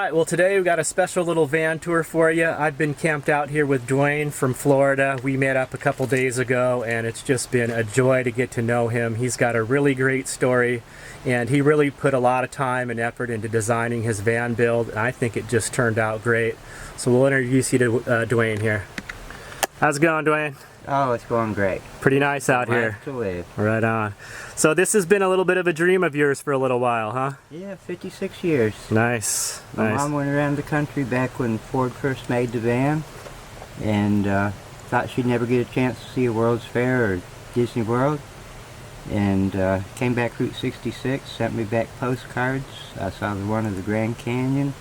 Alright, well today we've got a special little van tour for you. I've been camped out here with Duane from Florida. We met up a couple days ago and it's just been a joy to get to know him. He's got a really great story and he really put a lot of time and effort into designing his van build, and I think it just turned out great. So we'll introduce you to Duane here. How's it going, Duane? Oh, it's going great. Pretty nice out here. To live. Right on. So this has been a little bit of a dream of yours for a little while, huh? Yeah, 56 years. Nice. My mom went around the country back when Ford first made the van, and thought she'd never get a chance to see a World's Fair or Disney World, and came back Route 66, sent me back postcards. I saw one of the Grand Canyon,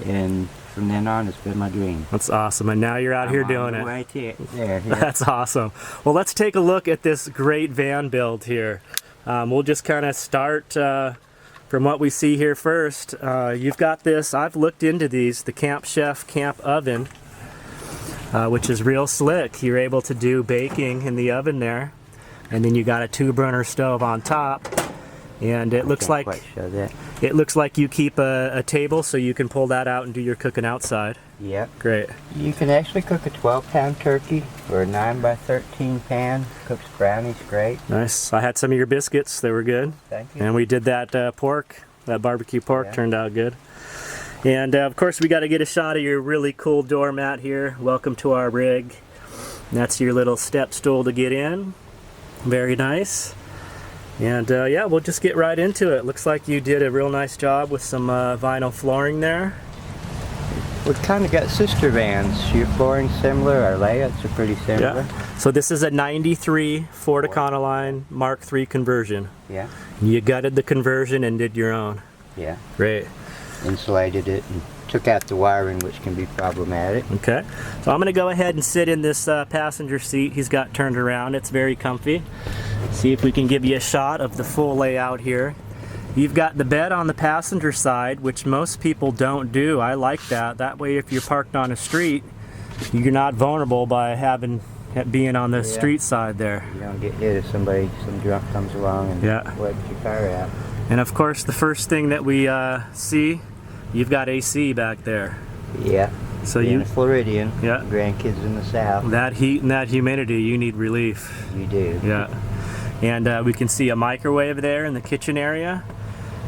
and from then on it's been my dream. That's awesome, and now you're out here doing it. Right there. That's awesome. Well, let's take a look at this great van build here. We'll just kind of start from what we see here first. You've got this, I've looked into these, the Camp Chef Camp Oven, which is real slick. You're able to do baking in the oven there, and then you got a 2-burner stove on top. And it looks like you keep a table so you can pull that out and do your cooking outside. Yep. Great. You can actually cook a 12-pound turkey or a 9x13 pan. Cooks brownies great. Nice. I had some of your biscuits. They were good. Thank you. And we did that pork, that barbecue pork, turned out good. And of course we got to get a shot of your really cool doormat here. Welcome to our rig. And that's your little step stool to get in. Very nice. And yeah, we'll just get right into it. Looks like you did a real nice job with some vinyl flooring there. We've kind of got sister vans. Your flooring's similar, our layouts are pretty similar. Yeah. So this is a 93 Ford Econoline Mark III conversion. Yeah. You gutted the conversion and did your own. Yeah. Great. Insulated it and took out the wiring, which can be problematic. Okay. So I'm going to go ahead and sit in this passenger seat he's got turned around. It's very comfy. See if we can give you a shot of the full layout here. You've got the bed on the passenger side, which most people don't do. I like that. That way if you're parked on a street, you're not vulnerable by being on the street side there. You don't get hit if some drunk comes along and wipes your car out. And of course the first thing that we see, you've got AC back there. Yeah. So being a Floridian, grandkids in the south. That heat and that humidity, you need relief. You do. Yeah. And we can see a microwave there in the kitchen area.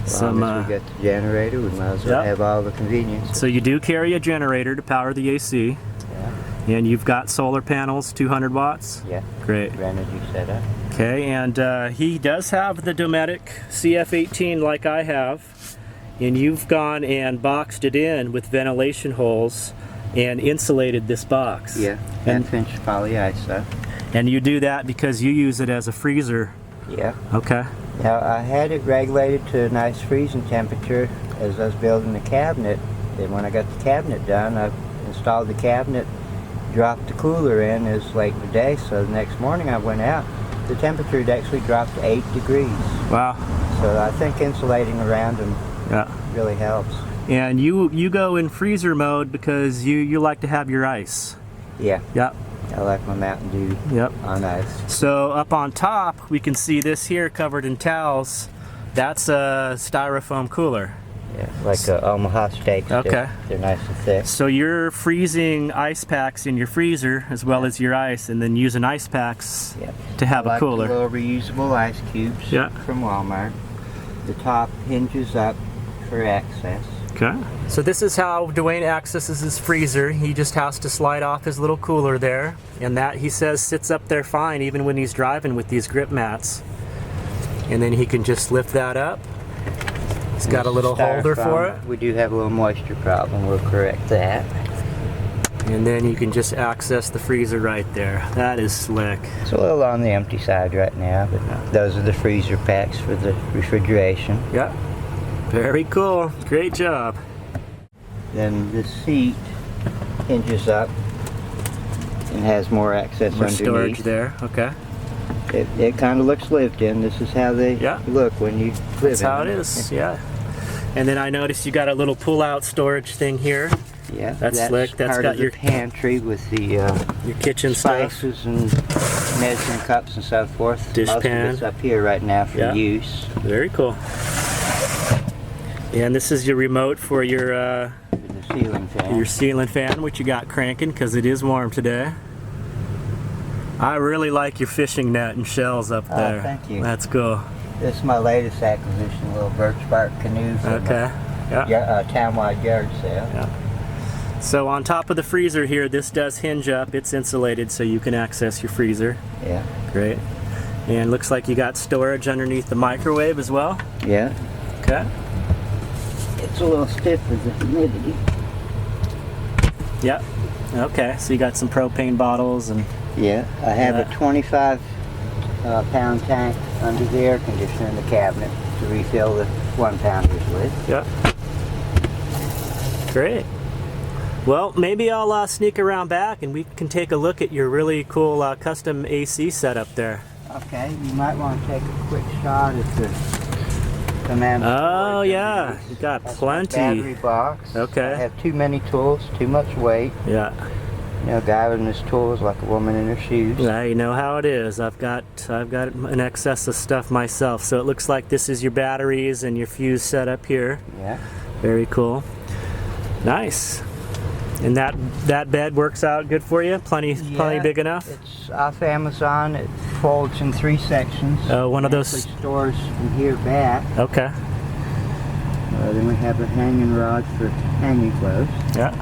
As long as we got the generator, we might as well have all the convenience. So you do carry a generator to power the AC. Yeah. And you've got solar panels, 200 watts? Yeah. Great. Energy setup. Okay, and he does have the Dometic CF18 like I have. And you've gone and boxed it in with ventilation holes and insulated this box. Yeah, half-inch poly ice stuff. And you do that because you use it as a freezer. Yeah. Okay. Now I had it regulated to a nice freezing temperature as I was building the cabinet. Then when I got the cabinet done, I installed the cabinet, dropped the cooler in. It was late in the day, so the next morning I went out. The temperature had actually dropped to 8 degrees. Wow. So I think insulating around them really helps. And you go in freezer mode because you like to have your ice. Yeah. Yep. I like my Mountain Dew on ice. So up on top, we can see this here covered in towels. That's a styrofoam cooler. Yeah, like Omaha steaks. Okay. They're nice and thick. So you're freezing ice packs in your freezer as well as your ice, and then using ice packs to have a cooler. The little reusable ice cubes from Walmart. The top hinges up for access. Okay. So this is how Duane accesses his freezer. He just has to slide off his little cooler there, and that, he says, sits up there fine even when he's driving with these grip mats. And then he can just lift that up. It's got a little holder for it. We do have a little moisture problem. We'll correct that. And then you can just access the freezer right there. That is slick. It's a little on the empty side right now, but those are the freezer packs for the refrigeration. Yep. Very cool. Great job. Then the seat hinges up and has more access underneath. Storage there. Okay. It kind of looks lived in. This is how they look when you live in. That's how it is. Yeah. And then I noticed you got a little pull-out storage thing here. Yeah, that's slick. That's part got of your the pantry with the your kitchen spices stuff and medicine cups and so forth. Dish Most pan. of it's up here right now for use. Very cool. And this is your remote for The ceiling fan. your ceiling fan, which you got cranking because it is warm today. I really like your fishing net and shells up there. Thank you. That's cool. This is my latest acquisition, a little birch bark canoe from Okay. Yeah. town-wide yard sale. Yeah. So on top of the freezer here, this does hinge up. It's insulated so you can access your freezer. Yeah. Great. And looks like you got storage underneath the microwave as well. Yeah. Okay. It's a little stiff with the humidity. Yep. Okay. So you got some propane bottles and Yeah. I have Yeah. a 25 pound tank under the air conditioner in the cabinet to refill the 1 pounders with. yeah. Great. Well, maybe I'll sneak around back and we can take a look at your really cool custom AC setup there. Okay, you might want to take a quick shot at the command. Oh yeah, you got That's my plenty. battery box. Okay. I have too many tools, too much weight. Yeah. You know, guy with his tools like a woman in her shoes. Yeah, you know how it is. I've got an excess of stuff myself. So it looks like this is your batteries and your fuse setup here. Yeah. Very cool. Nice. And that bed works out good for you? Plenty big enough? It's off Amazon. It folds in 3 sections. Oh, one of It those. actually stores from here back. Okay. Then we have a hanging rod for hanging clothes. Yeah.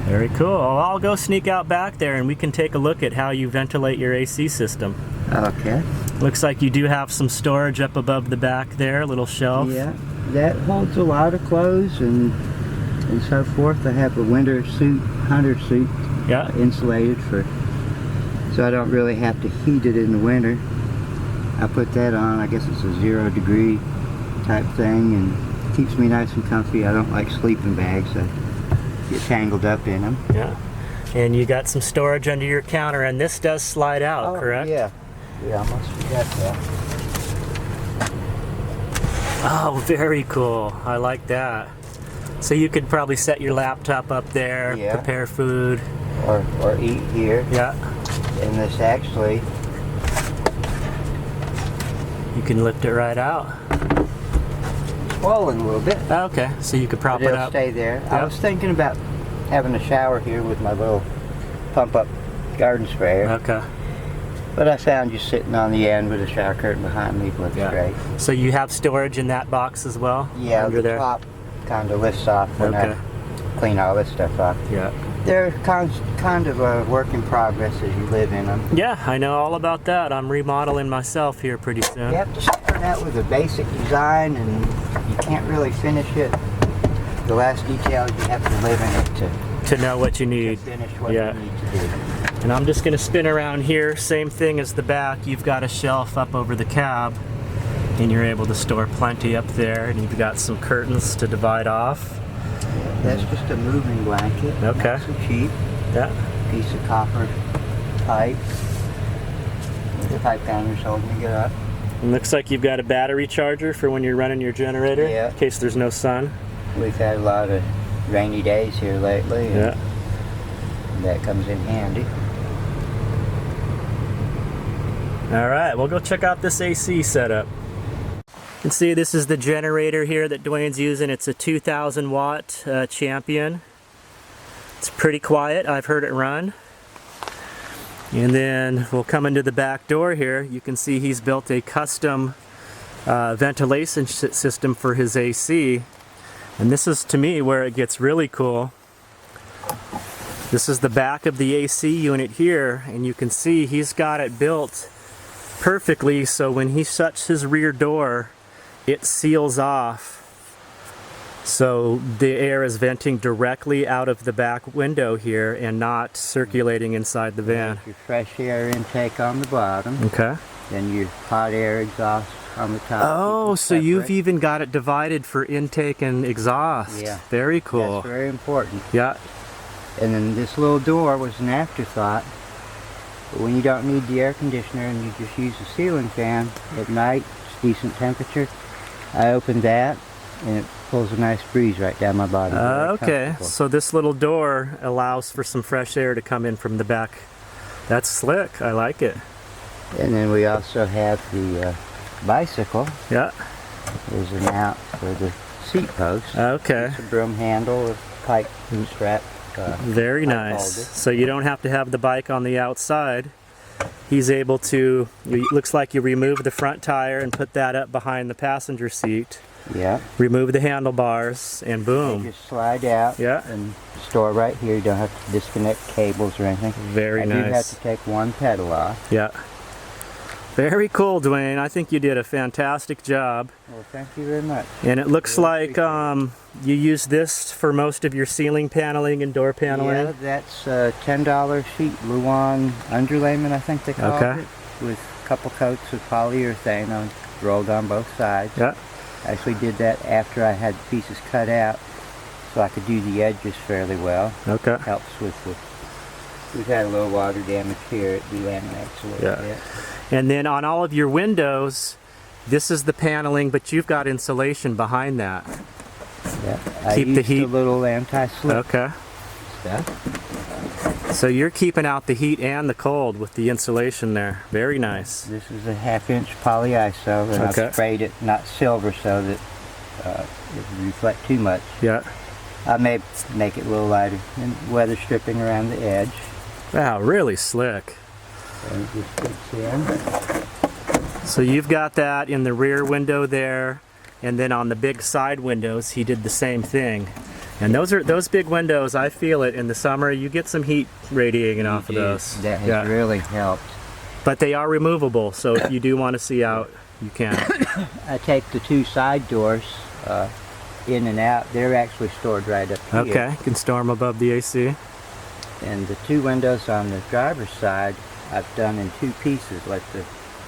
Very cool. Well, I'll go sneak out back there and we can take a look at how you ventilate your AC system. Okay. Looks like you do have some storage up above the back there, a little shelf. Yeah, that holds a lot of clothes and so forth. I have a winter suit, hunter suit, Yeah. insulated so I don't really have to heat it in the winter. I put that on. I guess it's a 0 degree type thing and keeps me nice and comfy. I don't like sleeping bags. I get tangled up in them. Yeah. And you got some storage under your counter, and this does slide out, correct? Yeah. Yeah, I almost forgot that. Oh, very cool. I like that. So you could probably set your laptop up there, Yeah. prepare food. Or eat here. Yeah. And this actually, You can lift it right out. swollen a little bit. Okay, so you could prop But it it'll up. stay there. I Yep. was thinking about having a shower here with my little pump-up garden sprayer, Okay. but I found just sitting on the end with a shower curtain behind me looks Yeah. great. So you have storage in that box as well? Yeah, under the there. top kind of lifts off when Okay. I clean all this stuff off. Yeah. They're kind of a work in progress as you live in them. Yeah, I know all about that. I'm remodeling myself here pretty soon. You have to start out with a basic design, and you can't really finish it. The last details you have to live in it To know what you to need. finish what Yeah. you need to do. And I'm just going to spin around here. Same thing as the back. You've got a shelf up over the cab, and you're able to store plenty up there. And you've got some curtains to divide off. That's just a moving blanket. Okay. Not so cheap. Yeah. Piece of copper pipe. The pipe hangers holding it up. And looks like you've got a battery charger for when you're running your generator. Yeah. In case there's no sun. We've had a lot of rainy days here lately, and Yeah. that comes in handy. All right, we'll go check out this AC setup. You can see this is the generator here that Duane's using. It's a 2000 watt Champion. It's pretty quiet. I've heard it run. And then we'll come into the back door here. You can see he's built a custom ventilation system for his AC. And this is, to me, where it gets really cool. This is the back of the AC unit here, and you can see he's got it built perfectly so when he shuts his rear door, it seals off. So the air is venting directly out of the back window here and not circulating inside the van. Your fresh air intake on the bottom, Okay. then your hot air exhaust on the top. Oh, Keep so them you've separate. even got it divided for intake and exhaust. Yeah. Very cool. That's very important. Yeah. And then this little door was an afterthought. But when you don't need the air conditioner and you just use the ceiling fan at night, it's decent temperature, I opened that and it pulls a nice breeze right down my body. Very Okay, comfortable. so this little door allows for some fresh air to come in from the back. That's slick. I like it. And then we also have the bicycle. Yeah. There's a mount for the seat post. Okay. It's a broom handle, a pipe strap. Very pipe nice. holder. So you don't have to have the bike on the outside. He's able to, it looks like you remove the front tire and put that up behind the passenger seat. Yeah. Remove the handlebars and You boom. just slide out Yeah. and store right here. You don't have to disconnect cables or anything. Very I do have nice. to take one pedal off. Yeah. Very cool, Duane. I think you did a fantastic job. Well, thank you very much. And it looks Really like you use this for most of your ceiling paneling and door paneling. Yeah, that's a $10 sheet, Duane underlayment, I think they call Okay. it, with a couple coats of polyurethane rolled on both sides. Yeah. I actually did that after I had pieces cut out, so I could do the edges fairly well. Okay. Helps with the. We've had a little water damage here. It delaminates a little Yeah. bit. And then on all of your windows, this is the paneling, but you've got insulation behind that. Yeah. I Keep the used heat- a little anti-slip Okay. stuff. So you're keeping out the heat and the cold with the insulation there. Very nice. This is a 1/2-inch polyiso, and Okay. I've sprayed it not silver so that it would reflect too much. Yeah. I may make it a little lighter and weather stripping around the edge. Wow, really slick. And it just fits in. So you've got that in the rear window there, and then on the big side windows, he did the same thing. And those big windows, I feel it in the summer. You get some heat radiating off of those. That has Yeah. really helped. But they are removable, so if you do want to see out, you can. I take the two side doors in and out. They're actually stored right up here. Okay, you can store them above the AC. And the two windows on the driver's side, I've done in two pieces. Let the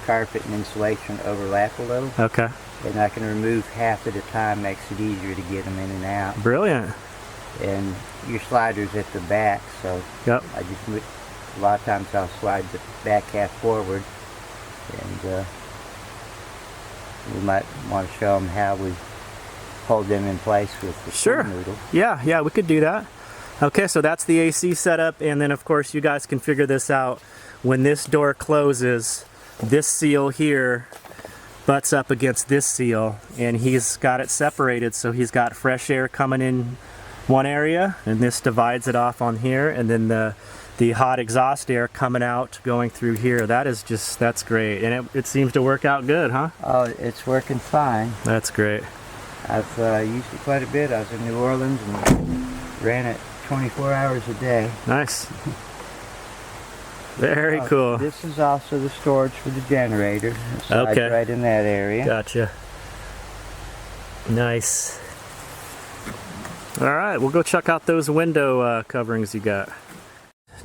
carpet and insulation overlap a little. Okay, And I can remove half at a time, makes it easier to get them in and out. brilliant. And your slider's at the back, so Yep. I just a lot of times I'll slide the back half forward, and we might want to show them how we hold them in place with the Sure. spoon noodle. Yeah, we could do that. Okay, so that's the AC setup, and then of course you guys can figure this out. When this door closes, this seal here butts up against this seal, and he's got it separated, so he's got fresh air coming in one area, and this divides it off on here, and then the hot exhaust air coming out going through here. That's great, and it seems to work out good, huh? Oh, it's working fine. That's great. I've used it quite a bit. I was in New Orleans and ran it 24 hours a day. Nice. Very cool. This is also the storage for the generator. It slides Okay. right in that area. Gotcha. Nice. All right, we'll go check out those window coverings you got.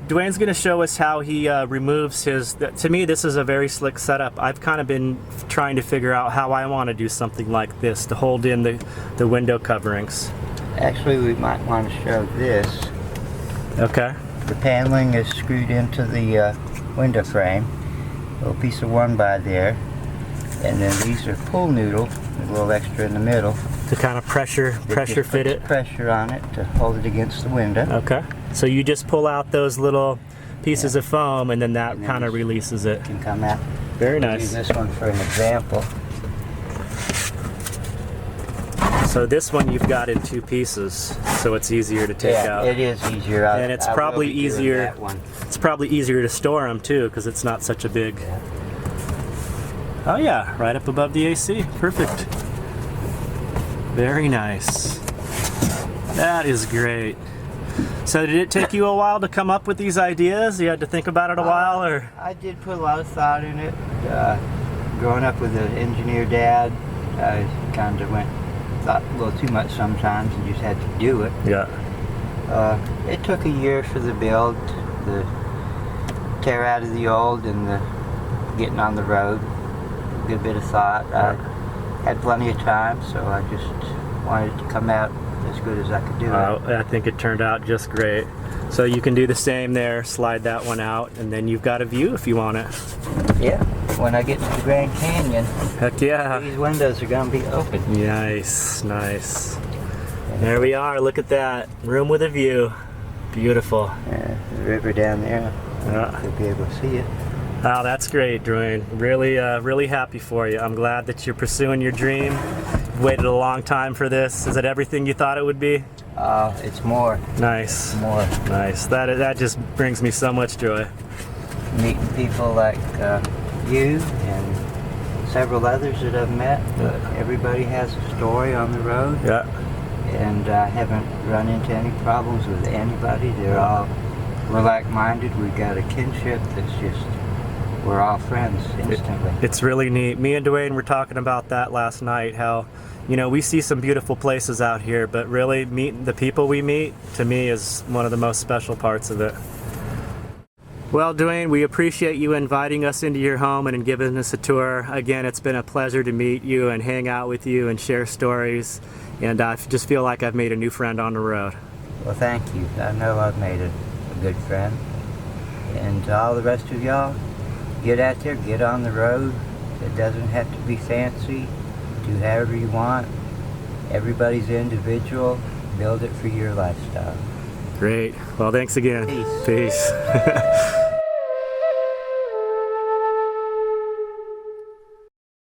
Duane's going to show us how he removes his. To me, this is a very slick setup. I've kind of been trying to figure out how I want to do something like this to hold in the window coverings. Actually, we might want to show this. Okay. The paneling is screwed into the window frame. A little piece of 1x there. And then these are pull noodle, a little extra in the middle. To kind of pressure That just fit puts it. pressure on it to hold it against the window. Okay. So you just pull out those little pieces of foam, and then that And then kind of just- releases it. It can come out. Very I'll nice. use this one for an example. So this one you've got in two pieces, so it's easier to take Yeah, out. it is easier. And it's I will probably be doing easier- that one. It's probably easier to store them too, because it's not such a big. Oh yeah, right up above the AC. Perfect. Very nice. That is great. So did it take you a while to come up with these ideas? You had to think about it a while, or? I did put a lot of thought in it. Growing up with an engineer dad, I kind of thought a little too much sometimes and just had to do it. Yeah. It took a year for the build, the tear out of the old and the getting on the road. A good bit of thought. I had plenty of time, so I just wanted it to come out as good as I could do it. I think it turned out just great. So you can do the same there, slide that one out, and then you've got a view if you want it. Yeah, when I get to the Grand Canyon, Heck yeah. these windows are going to be open. Nice, nice. There we are, look at that. Room with a view. Beautiful. The river down there, Yeah. you'll be able to see it. Wow, that's great, Duane. Really, really happy for you. I'm glad that you're pursuing your dream. waited a long time for this. Is it everything you thought it would be? It's more. Nice. More. Nice. That just brings me so much joy. Meeting people like you and several others that I've met. Yeah. Everybody has a story on the road. Yeah. And I haven't run into any problems with anybody. We're like-minded. We've got a kinship that's just, we're all friends instantly. It's really neat. Me and Duane were talking about that last night, how, you know, we see some beautiful places out here, but really meeting the people we meet, to me, is one of the most special parts of it. Well, Duane, we appreciate you inviting us into your home and giving us a tour. Again, it's been a pleasure to meet you and hang out with you and share stories. And I just feel like I've made a new friend on the road. Well, thank you. I know I've made a good friend. And to all the rest of y'all, get out there, get on the road. It doesn't have to be fancy. Do however you want. Everybody's individual. Build it for your lifestyle. Great. Well, thanks again. Peace. Peace.